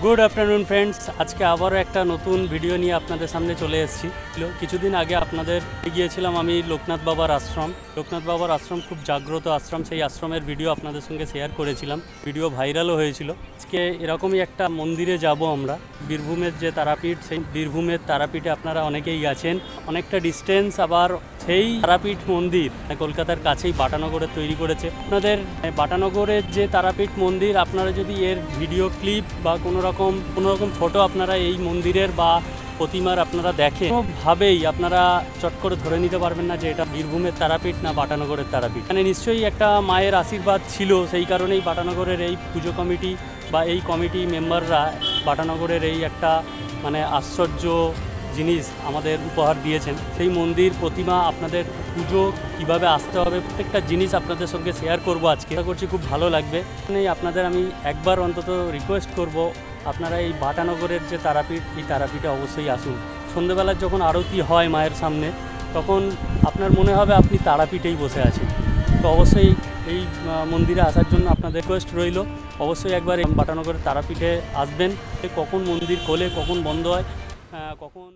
Good afternoon friends, आज के आबारो एक नतून भिडियो निये आपनादेर सामने चले एसेछि। किछुदिन आगे आपनादेर गिয়েছিলাম আমি লোকনাথ বাবার আশ্রম। লোকনাথ বাবার আশ্রম খুব জাগ্রত আশ্রম, সেই আশ্রমের ভিডিও আপনাদের সঙ্গে শেয়ার করেছিলাম, ভিডিও ভাইরালও হয়েছিল। আজকে এরকমই একটা মন্দিরে যাব আমরা, বীরভূমের যে তারাপীঠ, সেই বীরভূমের তারাপীঠে আপনারা অনেকেই গেছেন, অনেকটা ডিস্টেন্স। আবার সেই তারাপীঠ মন্দির কলকাতার কাছেই বাটানগরে তৈরি করেছে। আপনাদের বাটানগরের যে তারাপীঠ মন্দির, আপনারা যদি এর ভিডিও ক্লিপ বা কোনো রকম ফটো আপনারা এই মন্দিরের বা প্রতিমার আপনারা দেখেন, কোনোভাবেই আপনারা চট করে ধরে নিতে পারবেন না যে এটা বীরভূমের তারাপীঠ না বাটানগরের তারাপীঠ। মানে নিশ্চয়ই একটা মায়ের আশীর্বাদ ছিল, সেই কারণেই বাটানগরের এই পুজো কমিটি বা এই কমিটি মেম্বাররা বাটানগরের এই একটা মানে আশ্চর্য জিনিস আমাদের উপহার দিয়েছেন। সেই মন্দির প্রতিমা, আপনাদের পুজো কীভাবে আসতে হবে, প্রত্যেকটা জিনিস আপনাদের সঙ্গে শেয়ার করব আজকে। আশা করছি খুব ভালো লাগবে। আপনাদের আমি একবার অন্তত রিকোয়েস্ট করব, আপনারা এই বাটানগরের যে তারাপীঠ, এই তারাপীঠে অবশ্যই আসুন। সন্ধ্যেবেলার যখন আরতি হয় মায়ের সামনে, তখন আপনার মনে হবে আপনি তারাপীঠেই বসে আছেন। তো অবশ্যই এই মন্দিরে আসার জন্য আপনাদের রিকোয়েস্ট রইল, অবশ্যই একবার এই বাটানগরের তারাপীঠে আসবেন। কখন মন্দির খোলে, কখন বন্ধ হয়, কখন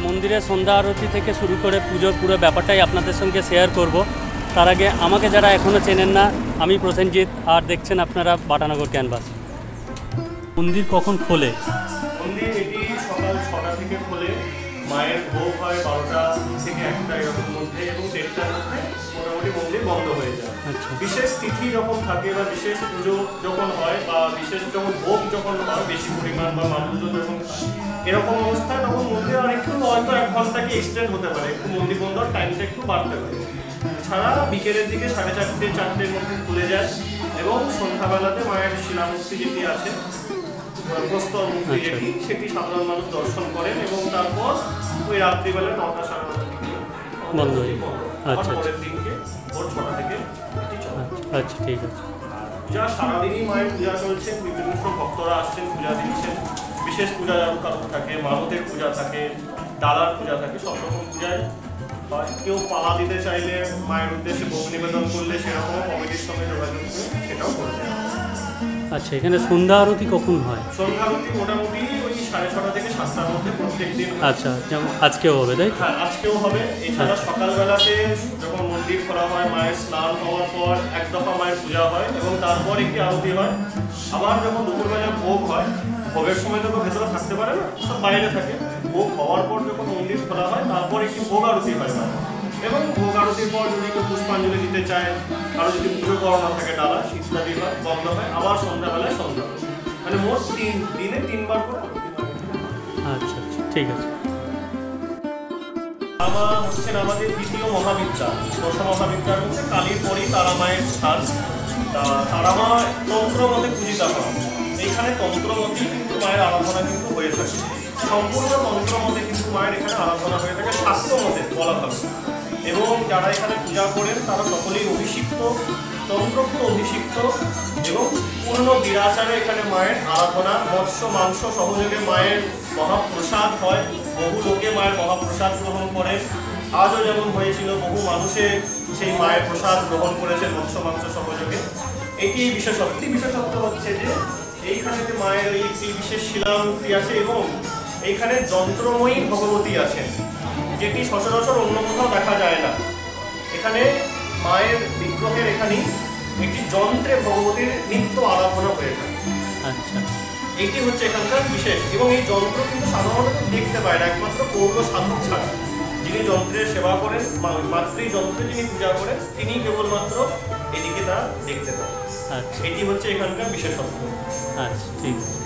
মন্দিরের সন্ধ্যা আরতি থেকে শুরু করে পুজোর পুরো ব্যাপারটাই আপনাদের সঙ্গে শেয়ার করব। তার আগে আমাকে যারা এখনও চেনেন না, আমি প্রসেনজিৎ, আর দেখছেন আপনারা বাটানগর ক্যানভাস। মন্দির কখন খোলে? মন্দির এটি সকাল 6টা থেকে খোলে, মায়ের ভোগ হয় 12টা থেকে 1টা এরকম মধ্যে, এবং 1:30টার মধ্যে মোটামুটি মন্দির বন্ধ হয়ে যায়। বিশেষ তিথি যখন থাকে বা বিশেষ পুজো যখন হয় বা বিশেষ যখন ভোগ যখন হয় বেশি পরিমাণ বা মানুষ যখন এরকম অবস্থায়, তখন মন্দির আর একটু হয়তো 1 ঘন্টা কি এক্সটেন্ড হতে পারে, একটু মন্দির বন্ধ টাইমটা একটু বাড়তে পারে। ছাড়া বিকেলের দিকে 4:30 4টের মধ্যে খুলে যায়, এবং সন্ধ্যাবেলাতে মায়ের শিলামূর্তি যেটি আছে, প্রস্তর মূর্তি যেটি, সেটি সাধারণ মানুষ দর্শন করেন, এবং তারপর ওই রাত্রিবেলা 9টা 9:30 দিকে বন্ধ হয়ে যায়। আচ্ছা, পরের দিনকে ভোর 6টা থেকে আচ্ছা, ঠিক আছে। পূজা সারাদিনই মায়ের পূজা চলছে, বিভিন্ন সব ভক্তরা আসছেন, পূজা দিচ্ছেন। বিশেষ পূজা কারণ থাকে, মানতের পূজা থাকে, ডালার পূজা থাকে, সব রকম পূজায় হয়। কেউ পালা দিতে চাইলে মায়ের উদ্দেশ্যে ভোগ নিবেদন করলে সেরকমও কমিটির সঙ্গে যোগাযোগ করে সেটাও করে দেয়। আচ্ছা, এখানে সন্ধ্যা আরতি কখন হয়? সন্ধ্যা আরতি মোটামুটি ওই 6:30 থেকে 7টার মধ্যে প্রত্যেক দিন। আচ্ছা, যেমন আজকেও হবে তাই? হ্যাঁ, আজকেও হবে। এছাড়া সকালবেলাতে যখন মন্দির খোলা হয়, মায়ের স্নান হওয়ার পর এক দফা মায়ের পূজা হয় এবং তারপর একটি আরতি হয়। আবার যখন দুপুরবেলা ভোগ হয়, ভোগের সময় তো ভেতরে থাকতে পারে না, সব বাইরে থাকে। ভোগ হওয়ার পর যখন মন্দির খোলা হয় তারপর একটি ভোগ আরতি হয় এবং ভোগ আরতির পর যদি কেউ পুষ্পাঞ্জলি দিতে চায়, কারো যদি পুজো করানো থাকে ডালা ইত্যাদি হয়, বন্ধ হয়। আবার সন্ধ্যাবেলায় সন্ধ্যা হয়। মানে মোট দিনে 3বার করে আরতি হয়। আচ্ছা আচ্ছা, ঠিক আছে। তারামা হচ্ছেন আমাদের দ্বিতীয় মহাবিদ্যা। প্রথম মহাবিদ্যা হচ্ছে কালীর পরই তারা মায়ের স্থান। তারামা তন্ত্র মতে পূজিতা হয়। এইখানে তন্ত্র মতেই কিন্তু মায়ের আরাধনা কিন্তু হয়ে থাকে। সম্পূর্ণ তন্ত্র মতে কিন্তু মায়ের এখানে আরাধনা হয়ে থাকে, শাস্ত্র মতে বলা হয়। এবং যারা এখানে পূজা করেন তারা সকলেই অভিষিক্ত, তন্ত্রোক্ত অভিষিক্ত এবং পূর্ণ বিরাচারে এখানে মায়ের আরাধনা। মৎস্য মাংস সহযোগে মায়ের মহাপ্রসাদ হয়। বহু লোকে মায়ের মহাপ্রসাদ গ্রহণ করে। আজও যেমন হয়েছিল, বহু মানুষে সেই মায়ের প্রসাদ গ্রহণ করেছে মৎস্য মাংস সহযোগে। এটি বিশেষত্ব। বিশেষত্ব হচ্ছে যে এইখানে যে মায়ের এই একটি বিশেষ শিলামূর্তি আছে এবং এইখানে যন্ত্রময়ী ভগবতী আছেন, যেটি সচরাচর অন্য কোথাও দেখা যায় না। এখানে মায়ের বিগ্রহের এখানেই একটি যন্ত্রে ভগবতীর নিত্য আরাধনা হয়ে থাকে। আচ্ছা, এটি হচ্ছে এখানকার বিশেষ। এবং এই যন্ত্র কিন্তু সাধারণত দেখতে পায় না, একমাত্র পৌর সাধক ছাড়া। যিনি যন্ত্রের সেবা করেন, মাতৃ যন্ত্রে যিনি পূজা করেন, তিনি কেবলমাত্র এদিকে তা দেখতে পান। আচ্ছা, এটি হচ্ছে এখানকার বিশেষত্ব। আচ্ছা, ঠিক আছে।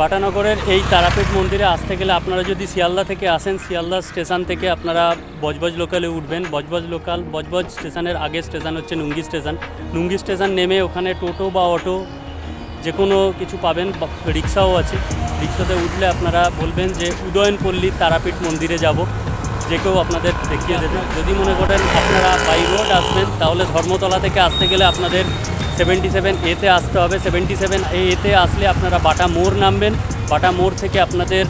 বাটানগরের এই তারাপীঠ মন্দিরে আসতে গেলে আপনারা যদি শিয়ালদা থেকে আসেন, শিয়ালদা স্টেশন থেকে আপনারা বজবজ লোকালে উঠবেন। বজবজ স্টেশনের আগে স্টেশন হচ্ছে নুঙ্গি স্টেশন। নুঙ্গি স্টেশন নেমে ওখানে টোটো বা অটো যে কোনো কিছু পাবেন, রিক্সাও আছে। রিক্সাতে উঠলে আপনারা বলবেন যে উদয়নপল্লী তারাপীঠ মন্দিরে যাব, যে কেউ আপনাদের দেখিয়ে দেবে। যদি মনে করেন আপনারা বাই রোড আসবেন, তাহলে ধর্মতলা থেকে আসতে গেলে আপনাদের 77A-তে আসতে হবে। 77A-তে আসলে আপনারা বাটা মোড় নামবেন। বাটা মোড় থেকে আপনাদের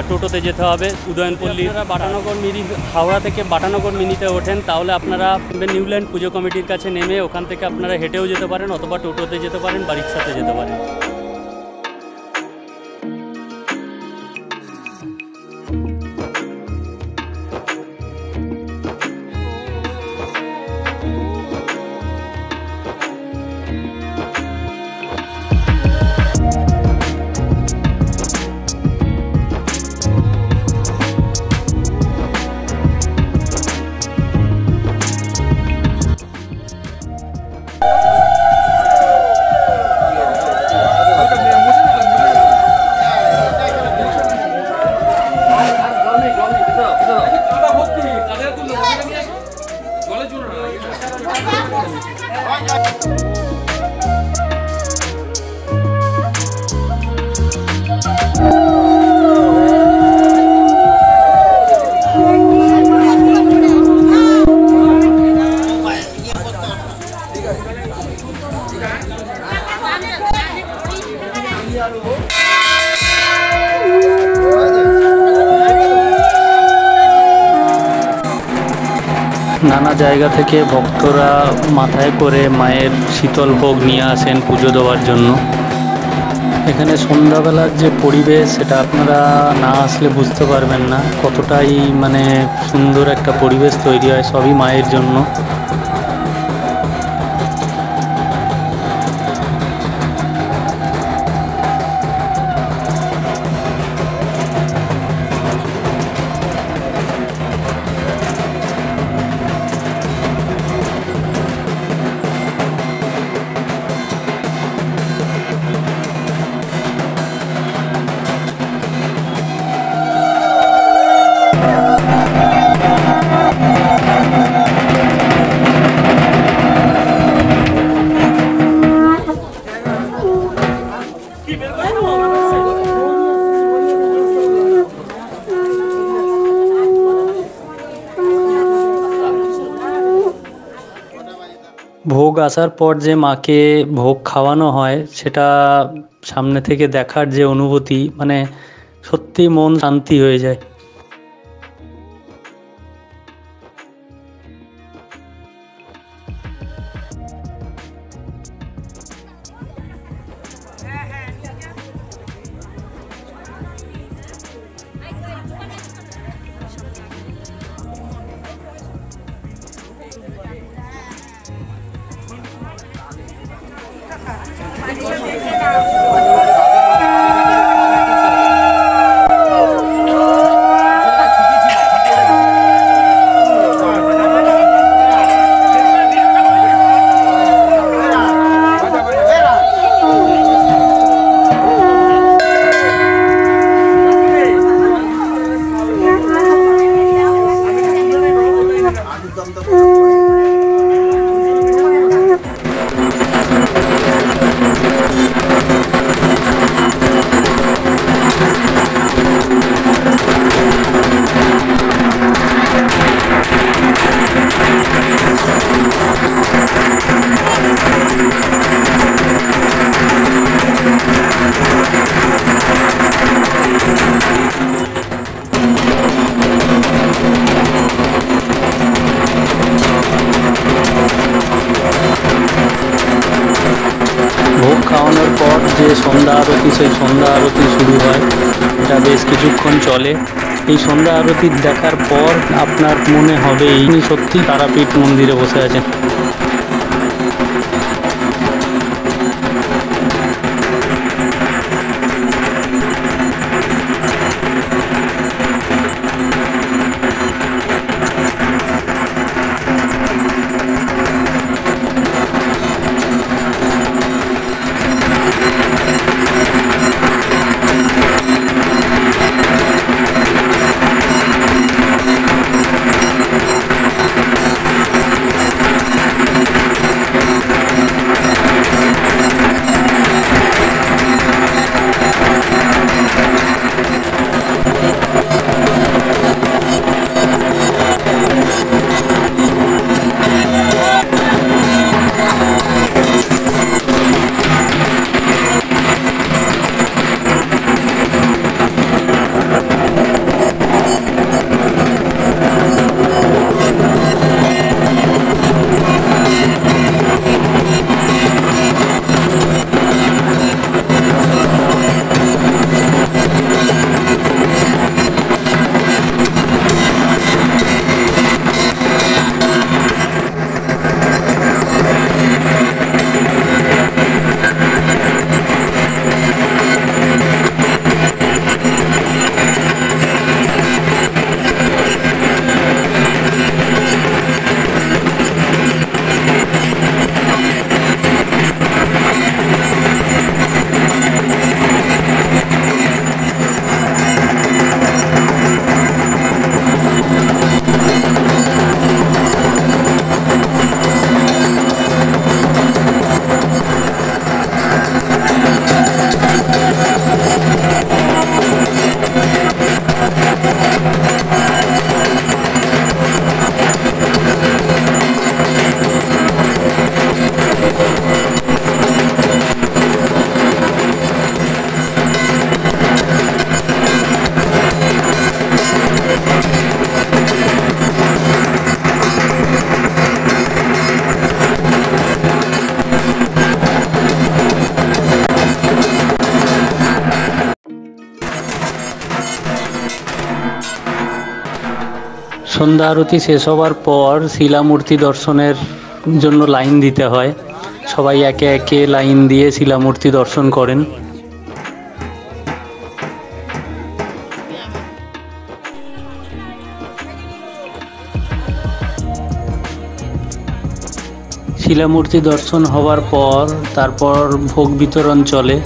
টোটোতে যেতে হবে উদয়নপল্লী। বাটানগর মিনি, হাওড়া থেকে বাটানগর মিনিতে ওঠেন, তাহলে আপনারা নিউল্যান্ড পুজো কমিটির কাছে নেমে ওখান থেকে আপনারা হেঁটেও যেতে পারেন, অথবা টোটোতে যেতে পারেন বা রিক্সাতে যেতে পারেন। নানা জায়গা থেকে ভক্তরা মাথায় করে মায়ের শীতল ভোগ নিয়ে আসেন পুজো দেওয়ার জন্য। এখানে সন্ধ্যাবেলার যে পরিবেশ, সেটা আপনারা না আসলে বুঝতে পারবেন না কতটাই মানে সুন্দর একটা পরিবেশ তৈরি হয়, সবই মায়ের জন্য। আসার পর যে মাকে ভোগ খাওয়ানো হয় সেটা সামনে থেকে দেখার যে অনুভূতি, মানে সত্যি মন শান্তি হয়ে যায়। ভোগ খাওয়ানোর পর যে সন্ধ্যা আরতি, সেই সন্ধ্যা আরতি শুরু হয়, এটা বেশ কিছুক্ষণ চলে। এই সন্ধ্যা আরতি দেখার পর আপনার মনে হবে ইনি সত্যি তারাপীঠ মন্দিরে বসে আছেন। সন্ধ্যা আরতি শেষ হওয়ার পর শিলামূর্তি দর্শনের জন্য লাইন দিতে হয়। সবাই একে একে লাইন দিয়ে শিলামূর্তি দর্শন করেন। শিলামূর্তি দর্শন হওয়ার পর তারপর ভোগ বিতরণ চলে।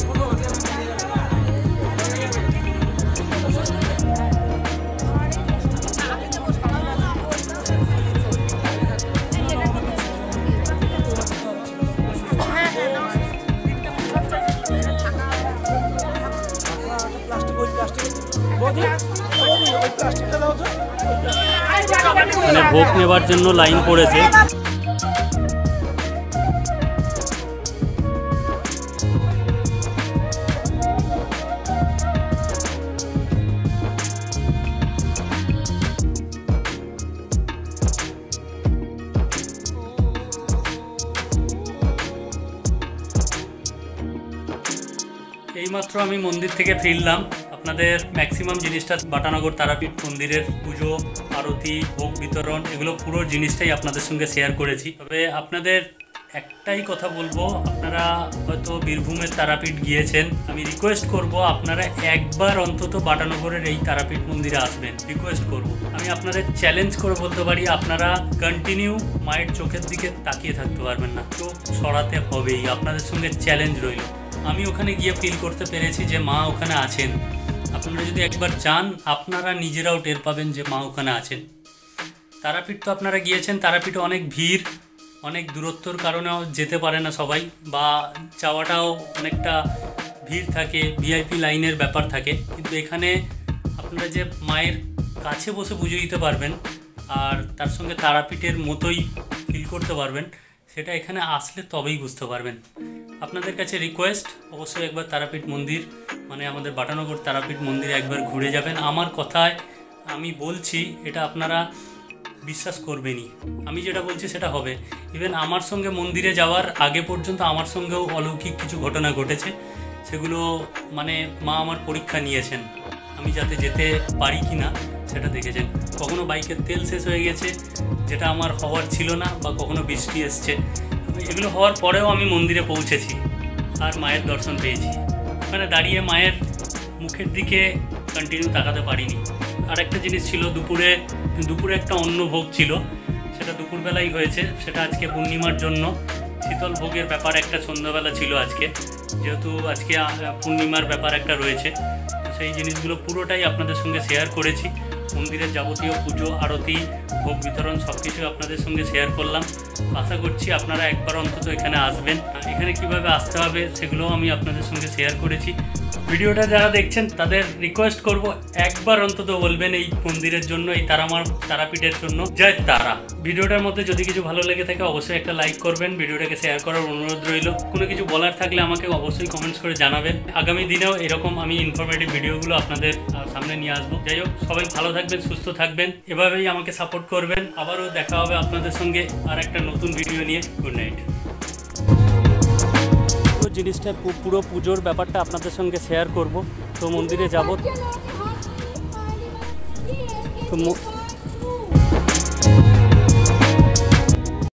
মানে ভোগ নেবার জন্য লাইন পড়েছে। এইমাত্র আমি মন্দির থেকে ফিরলাম। আপনাদের ম্যাক্সিমাম জিনিসটা বাটানগর তারাপীঠ মন্দিরের পুজো, আরতি, ভোগ বিতরণ এগুলো পুরো জিনিসটাই আপনাদের সঙ্গে শেয়ার করেছি। তবে আপনাদের একটাই কথা বলবো, আপনারা হয়তো বীরভূমের তারাপীঠ গিয়েছেন, আমি রিকোয়েস্ট করব আপনারা একবার অন্তত বাটানগরের এই তারাপীঠ মন্দিরে আসবেন, রিকোয়েস্ট করব। আমি আপনাদের চ্যালেঞ্জ করে বলতে পারি, আপনারা কন্টিনিউ মায়ের চোখের দিকে তাকিয়ে থাকতে পারবেন না, চোখ সরাতে হবেই, আপনাদের সঙ্গে চ্যালেঞ্জ রইল। আমি ওখানে গিয়ে ফিল করতে পেরেছি যে মা ওখানে আছেন। আপনারা যদি একবার যান, আপনারা নিজেরাও টের পাবেন যে মা ওখানে আছেন। তারাপীঠ তো আপনারা গিয়েছেন, তারাপীঠে অনেক ভিড়, অনেক দূরত্বর কারণেও যেতে পারে না সবাই, বা যাওয়াটাও অনেকটা ভিড় থাকে, ভিআইপি লাইনের ব্যাপার থাকে। কিন্তু এখানে আপনারা যে মায়ের কাছে বসে পুজো দিতে পারবেন আর তার সঙ্গে তারাপীঠের মতোই ফিল করতে পারবেন, সেটা এখানে আসলে তবেই বুঝতে পারবেন। আপনাদের কাছে রিকোয়েস্ট, অবশ্যই একবার তারাপীঠ মন্দির মানে আমাদের বাটানগর তারাপীঠ মন্দিরে একবার ঘুরে যাবেন। আমার কথায় আমি বলছি, এটা আপনারা বিশ্বাস করবেনই, আমি যেটা বলছি সেটা হবে। ইভেন আমার সঙ্গে মন্দিরে যাওয়ার আগে পর্যন্ত আমার সঙ্গেও অলৌকিক কিছু ঘটনা ঘটেছে, সেগুলো মানে মা আমার পরীক্ষা নিয়েছেন, আমি যাতে যেতে পারি কি না সেটা দেখেছেন। কখনো বাইকের তেল শেষ হয়ে গেছে, যেটা আমার হওয়ার ছিল না, বা কখনো বৃষ্টি এসছে, এগুলো হওয়ার পরেও আমি মন্দিরে পৌঁছেছি আর মায়ের দর্শন পেয়েছি। ওখানে দাঁড়িয়ে মায়ের মুখের দিকে কন্টিনিউ তাকাতে পারিনি। আর একটা জিনিস ছিল, দুপুরে একটা অন্য ভোগ ছিল, সেটা দুপুরবেলাই হয়েছে, সেটা আজকে পূর্ণিমার জন্য শীতল ভোগের ব্যাপার একটা সন্ধ্যাবেলা ছিল আজকে, যেহেতু আজকে পূর্ণিমার ব্যাপার একটা রয়েছে। সেই জিনিসগুলো পুরোটাই আপনাদের সঙ্গে শেয়ার করেছি। মন্দিরের যাবতীয় পুজো, আরতি, ভোগ বিতরণ সব কিছু আপনাদের সঙ্গে শেয়ার করলাম। আশা করছি আপনারা একবার অন্তত এখানে আসবেন। এখানে কিভাবে আসতে হবে সেগুলোও আমি আপনাদের সঙ্গে শেয়ার করেছি। ভিডিওটা যারা দেখছেন তাদের রিকোয়েস্ট করব, একবার অন্তত বলবেন এই মন্দিরের জন্য, এই তারাপীঠের জন্য জয় তারা। ভিডিওটার মধ্যে যদি কিছু ভালো লেগে থাকে অবশ্যই একটা লাইক করবেন, ভিডিওটাকে শেয়ার করার অনুরোধ রইল। কোনো কিছু বলার থাকলে আমাকে অবশ্যই কমেন্টস করে জানাবেন। আগামী দিনেও এরকম আমি ইনফরমেটিভ ভিডিওগুলো আপনাদের সামনে নিয়ে আসবো। যাই হোক, সবাই ভালো থাকবেন, সুস্থ থাকবেন, এভাবেই আমাকে সাপোর্ট করবেন। আবারও দেখা হবে আপনাদের সঙ্গে আর একটা নতুন ভিডিও নিয়ে। Good night. জিনিসটা পুরো পুজোর ব্যাপারটা আপনাদের সঙ্গে শেয়ার করব। তো মন্দিরে যাব, তো